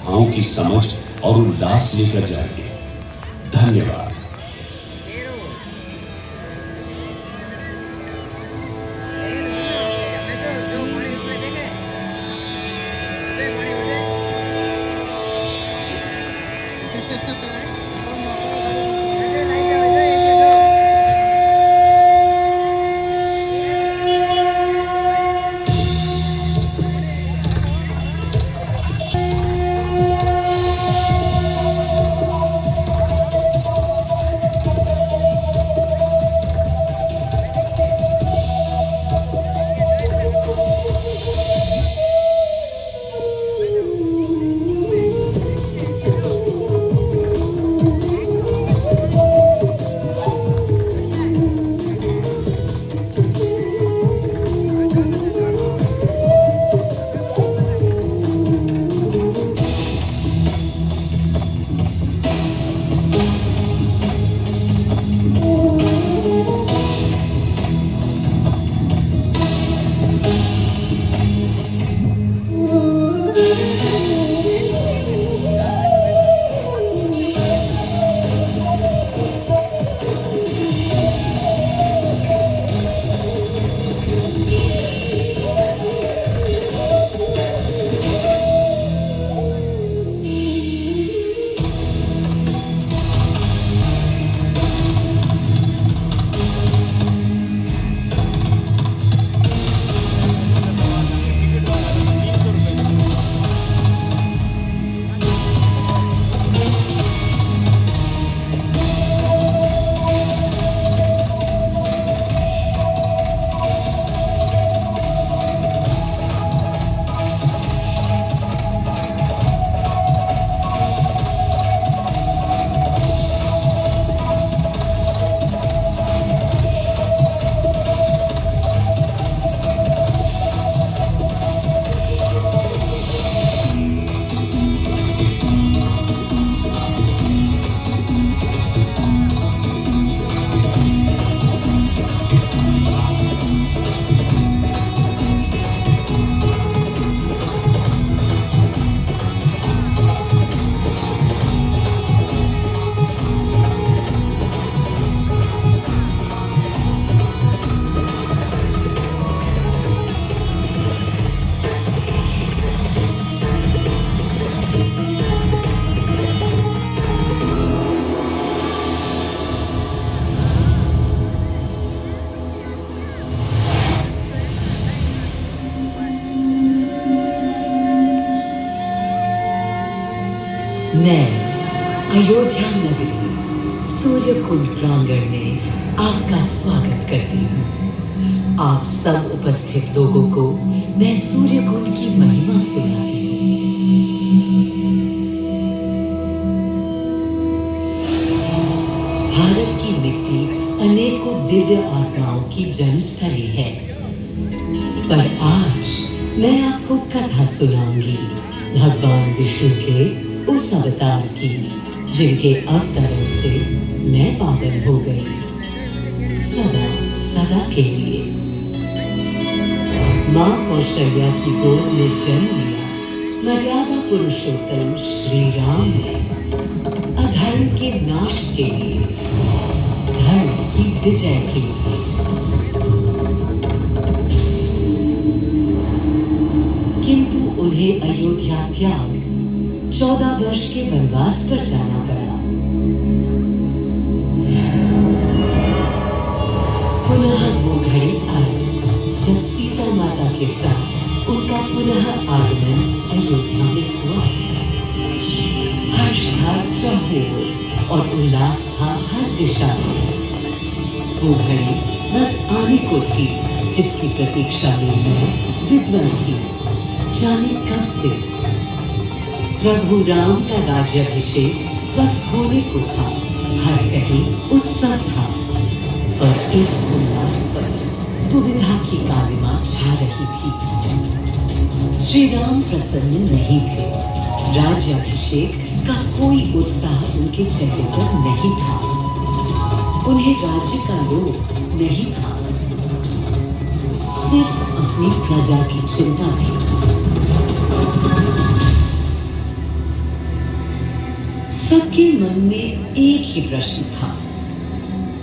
भावों की समझ और उल्लास लेकर जाएंगे। धन्यवाद। मैं अयोध्या नगरी सूर्यकुंड प्रांगण में आपका स्वागत करती हूँ। आप सब उपस्थित लोगों को मैं सूर्यकुंड की महिमा सुनाती हूँ। भारत की मिट्टी अनेकों दिव्य आत्माओं की जन्मस्थली है, पर आज मैं आपको कथा सुनाऊंगी भगवान विष्णु के उस अवतार की जिनके अवतरण से मैं पागल हो गई सदा सदा के लिए। मां कौशल्या की गोद में जन्म लिया मर्यादा पुरुषोत्तम श्री राम ने अधर्म के नाश के लिए, धर्म की विजय के लिए। किंतु उन्हें अयोध्या त्याग 14 वर्ष के वनवास पर जाना पड़ा। पुनः वो घड़ी आई जब सीता माता के साथ उनका पुनः आगमन अयोध्या में हुआ। हर्ष था चाहे हो और उल्लास था हर दिशा में। वो घड़ी बस आने को थी जिसकी प्रतीक्षा में मैं विद्वान थी, जाने कब से। प्रभु राम का राज्याभिषेक बस होने को था, हर कहीं उत्सव था। और इस उल्लास पर दुविधा की कालिमा छा रही थी। श्री राम प्रसन्न नहीं थे। राज्याभिषेक का कोई उत्साह उनके चेहरे पर नहीं था। उन्हें राज्य का लोभ नहीं था, सिर्फ अपनी प्रजा की चिंता थी। सबके मन में एक ही प्रश्न था,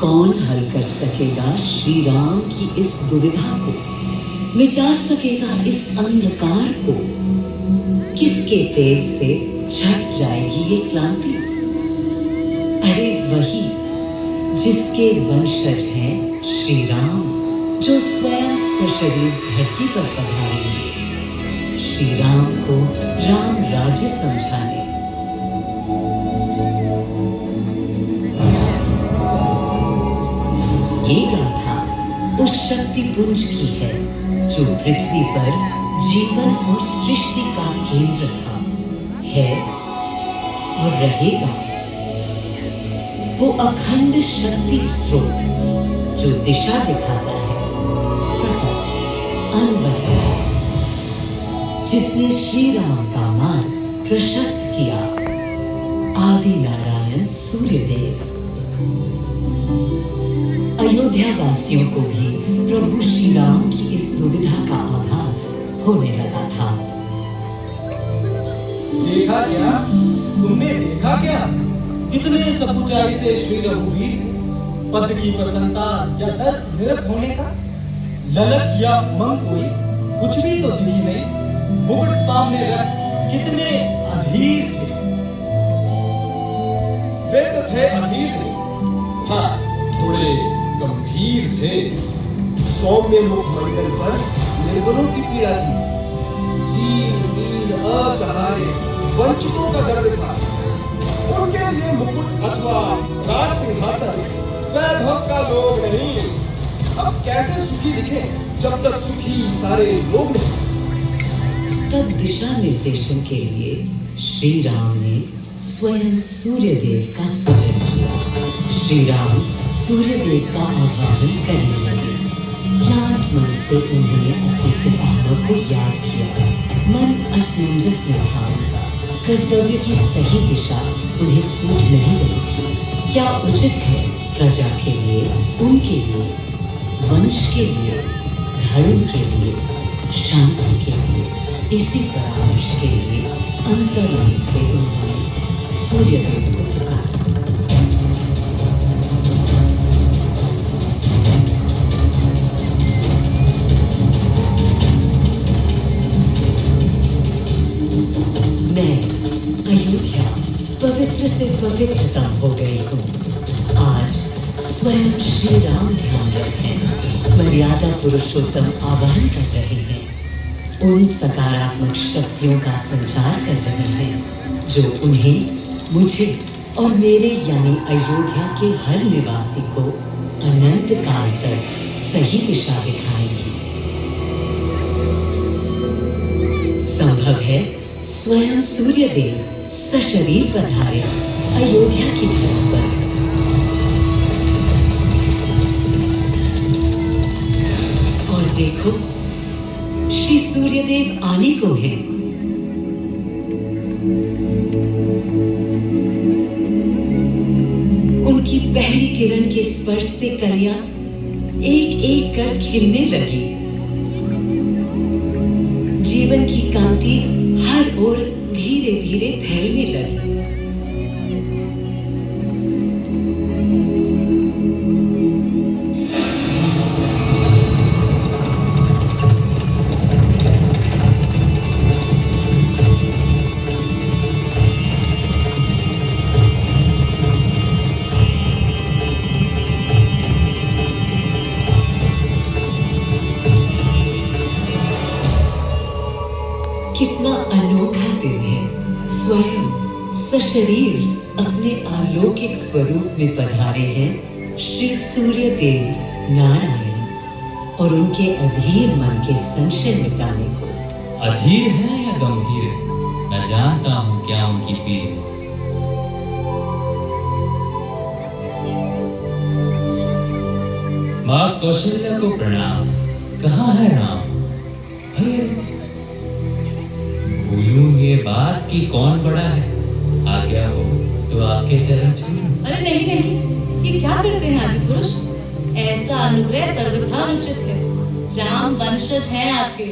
कौन हल कर सकेगा श्री राम की इस दुविधा को, मिटा सकेगा इस अंधकार को, किसके तेज से छट जाएगी ये क्रांति। अरे वही जिसके वंशज हैं श्री राम, जो स्वयं सशरीर धरती पर पधारेंगे श्री राम को राम राज्य समझाने। ये गाथा उस शक्ति पुंज की है जो पृथ्वी पर जीवन और सृष्टि का केंद्र था, है और रहेगा। वो अखंड शक्ति स्रोत जो दिशा दिखाता है सतत अनवरत, जिसने श्री राम का मार्ग प्रशस्त किया, आदि नारायण सूर्यदेव। अयोध्या वासियों को भी प्रभु श्री राम की इस दुविधा का आभास होने लगा था। देखा क्या? तुमने देखा क्या? कितने सब ऊंचाई से श्री रघुवीर पद की प्रसन्नता या डर निरप होने का ललक या उमंग कोई कुछ भी तो दिखी नहीं। मुकुट सामने रख कितने अधीर थे। वे तो थे अधीर थे, हाँ थोड़े गंभीर थे। सौम्य मुखमंडल पर निर्बलों की पीड़ा थी, दीन दीन असहाय वंचितों का दर्द था। उनके लिए मुकुट अथवा राज सिंहासन वैभव का लोग नहीं। अब कैसे सुखी दिखे जब तक सुखी सारे लोग नहीं। तब दिशा निर्देशन के लिए श्री राम ने स्वयं सूर्यदेव का स्मरण किया। श्री राम सूर्यदेव का आह्वान करने लगे। क्लांत मन से उन्होंने अपने पितामह को याद किया। मन असमंजस में था उनका। कर्तव्य की सही दिशा उन्हें सूझ नहीं रही थी। क्या उचित है प्रजा के लिए, उनके लिए, वंश के लिए, धर्म के लिए, शांति के लिए, इसी परामर्श के लिए अंतर्मन से उन्होंने सूर्यदेव को पुकारा। मैं अयोध्या पवित्र से पवित्रतम हो गई हूँ। आज स्वयं श्री राम ध्यान रखें, मर्यादा पुरुषोत्तम आवाहन कर रहे हैं। उन सकारात्मक शक्तियों का संचार कर रहे हैं जो उन्हें, मुझे और मेरे यानी अयोध्या के हर निवासी को अनंत काल तक सही दिशा दिखाएंगी। संभव है स्वयं सूर्यदेव सशरीर पधारे अयोध्या की धरती पर। और देखो, श्री सूर्यदेव आने को हैं। उनकी पहली किरण के स्पर्श से कलियां एक एक कर खिलने लगी। जीवन की कांति हर ओर धीरे धीरे फैलने लगी। कितना अनोखा दिन है। स्वयं सशरीर अपने अलौकिक स्वरूप में पधारे हैं श्री सूर्यदेव नारायण, और उनके अधीर मन के संशय मिटाने को। अधीर है या गंभीर, मैं जानता हूँ क्या उनकी पीड़। माँ कौशल्या को प्रणाम। कहाँ है राम? अरे भूलूं ये बात कि कौन बड़ा है। आज्ञा हो तो आपके चरण छूं। अरे नहीं नहीं, ये क्या करते हैं आदि पुरुष? ऐसा अनुग्रह सर्वथा अनुचित है। राम वंशज हैं आपके,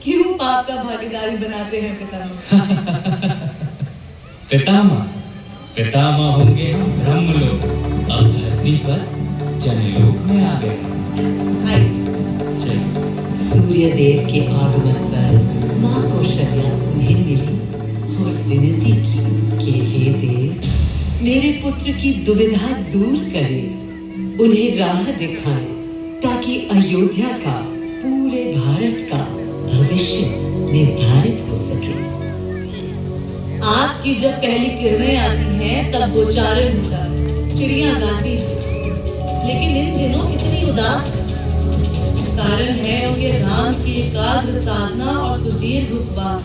क्यों पाप का भागीदारी बनाते हैं पितामह? पितामह, पितामह होंगे हम ब्रह्मलोक, अब धरती पर जनलोक में आ गए। चलिए। सूर्य देव के आगमन पर माँ कौशल्या उन्हें मिली और विनती की कि हे देव, मेरे पुत्र की दुविधा दूर करें, उन्हें राह दिखाएं ताकि अयोध्या का, पूरे भारत का भविष्य निर्धारित हो सके। आपकी जब पहली किरणें आती हैं तब गोचारण होता है, चिड़िया गाती है, लेकिन इन दिनों कितनी उदास है। कारण है उनके राम की एकाग्र साधना और सुदीर्घ उपवास।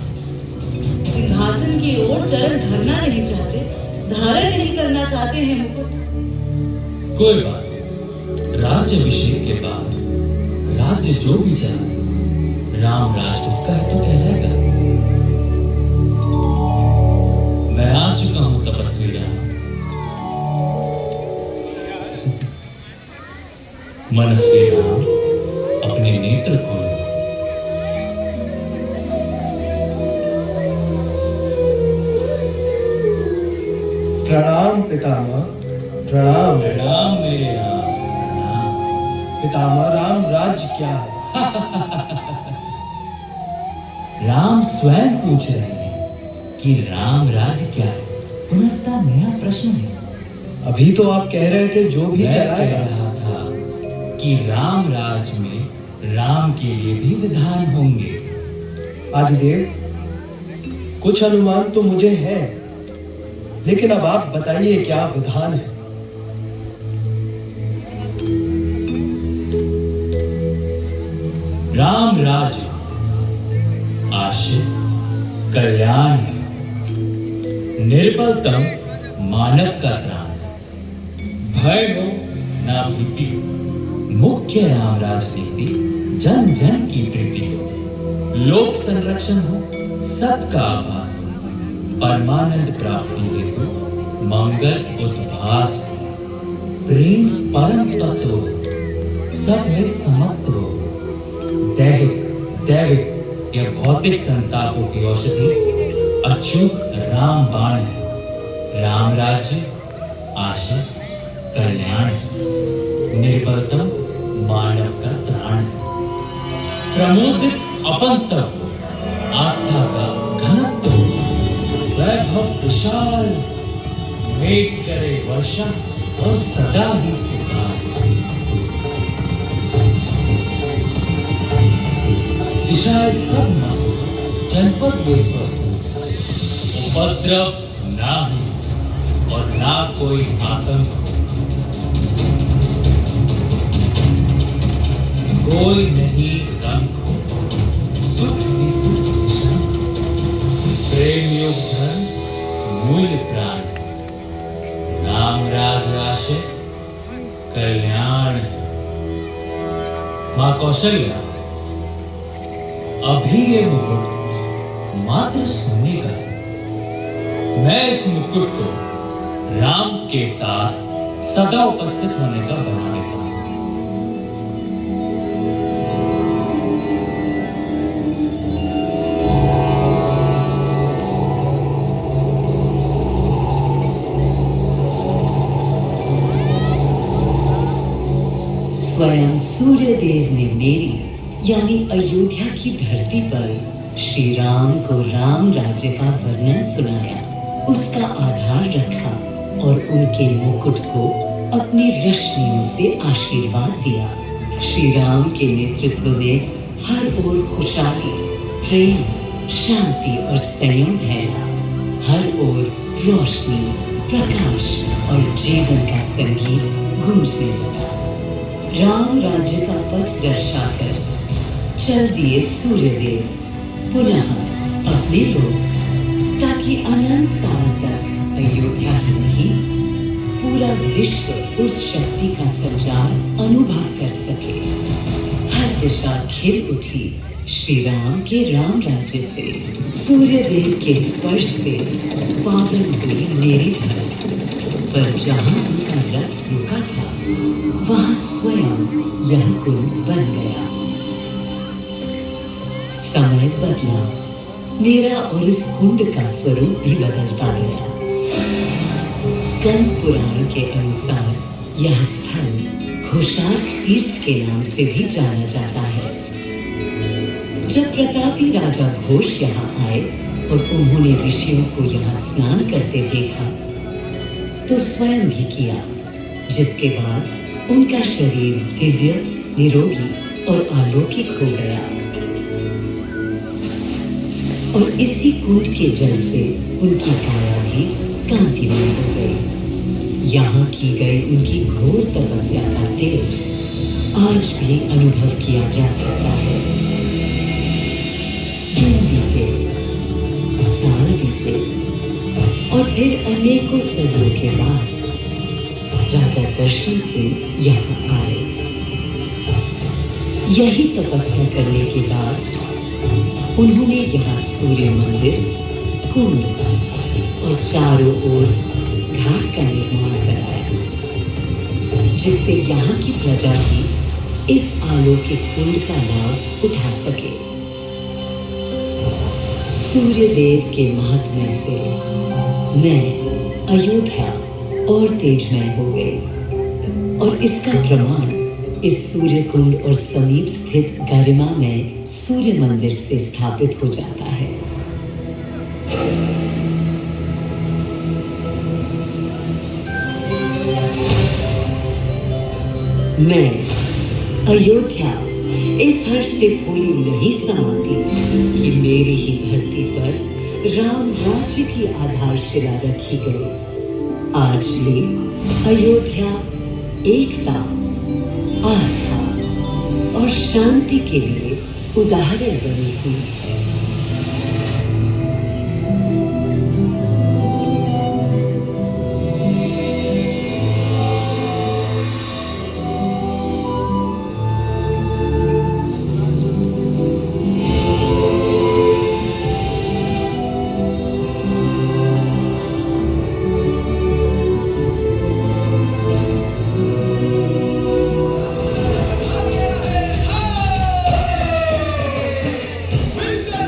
सिंहासन की ओर चरण धरना नहीं चाहते, धारण नहीं करना चाहते हैं मुकुट। कोई बात नहीं, राज्याभिषेक के बाद राज्य जो भी चला, राम राज उसका ही तो कहलाएगा। मैं आ चुका हूं तपस्वी राम। मनस्वी राम, अपने नेत्र खोलो। प्रणाम पितामह, प्रणाम। प्रणाम मेरे राम, प्रणाम। पितामह, राम राज्य क्या है? राम स्वयं पूछ रहे हैं कि राम राज्य क्या है। पुनः नया प्रश्न है। अभी तो आप कह रहे थे जो भी मैं कह चलाएगा। रहा था कि राम राज्य में राम के लिए भी विधान होंगे। आदिदेव, कुछ अनुमान तो मुझे है, लेकिन अब आप बताइए क्या विधान है। राम राज्य आश्रय कल्याण है, निर्बलतम मानव का त्राण है, भय हो ना भीति हो, मुख्य राम राजनीति जन जन की प्रीति हो, लोक संरक्षण हो, सबका आभास हो, परमानंद प्राप्ति हेतु मंगल उद्भास हो, प्रेम परम तत्व हो, सब में समत्व हो, दैहिक दैविक या भौतिक संतापों की औषधि अचूक राम बाण है। राम राज्य आशय कल्याण है, निर्बलतम मानव का त्राण है, प्रमोदित अपंत हो, आस्था का घनत्व हो, वैभव विशाल, मेघ करे वर्षा और सदा ही सुखाए, दिशाएं सब मस्त, जनपद वे स्वस्थ, उपद्रव ना हो और ना कोई आतंक हो, कोई नहीं रंग हो, सुख ही सुख शांत, प्रेम योग धन मूल प्राण, राम राज आशय कल्याण। मां कौशल्या, अभी ये मुकुट मात्र सोने का है। मैं इस मुकुट को राम के साथ सदा उपस्थित होने का बना देता हूं। स्वयं सूर्य देव ने मेरी यानी अयोध्या की धरती पर श्री राम को राम राज्य का वर्णन सुनाया, उसका आधार रखा और उनके मुकुट को अपनी रश्मियों से आशीर्वाद दिया। श्री राम के नेतृत्व में हर ओर खुशहाली, प्रेम, शांति और संयम फैला। हर ओर रोशनी, प्रकाश और जीवन का संगीत गूंजने लगा। राम राज्य का पथ दर्शाकर चल दिए सूर्यदेव पुनः अपने लोक, ताकि अनंत काल तक अयोध्या ही नहीं पूरा विश्व उस शक्ति का संचार अनुभव कर सके। हर दिशा खिल उठी श्री राम के राम राज्य से। सूर्यदेव के स्पर्श से पावन हुई मेरी धरती, पर जहाँ उनका रथ रुका था वहाँ स्वयं यह कुंड बन गया। समय बदला, मेरा और इस कुंड का स्वरूप भी बदलता गया। स्कंद पुराण के अनुसार यह स्थल घोषार्क तीर्थ के नाम से भी जाना जाता है। जब प्रतापी राजा घोष यहाँ आए और उन्होंने ऋषियों को यहाँ स्नान करते देखा तो स्वयं भी किया, जिसके बाद उनका शरीर दिव्य, निरोगी और अलौकिक हो गया। और इसी कुंड के जल से उनकी काया भी कांतिमय हो गई। यहाँ की गई उनकी घोर तपस्या का तेज आज भी अनुभव किया जा सकता है। दिन बीते, साल बीते और फिर अनेकों सदियों के बाद राजा दर्शन से यहाँ आए। यही तपस्या करने के बाद उन्होंने यहाँ सूर्य मंदिर, कुंड और चारों ओर घाट का निर्माण कराया, जिससे यहाँ की प्रजा भी इस अलौकिक कुंड का लाभ उठा सके। सूर्य देव के महात्म्य से मैं अयोध्या और तेजमय हो गई और इसका प्रमाण इस सूर्य कुंड और समीप स्थित गरिमा में सूर्य मंदिर से स्थापित हो जाता है। मैं अयोध्या इस हर्ष से पूरी नहीं समाती कि मेरी ही धरती पर राम राज्य की आधारशिला रखी गई। आज भी अयोध्या एकता, आस्था और शांति के लिए उदाहरण बनी हुई है। विजय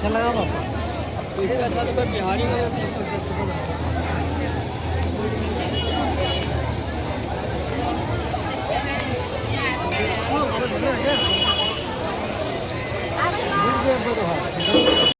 अच्छा लगा पापा? तो इससे अच्छा तो मैं बिहारी में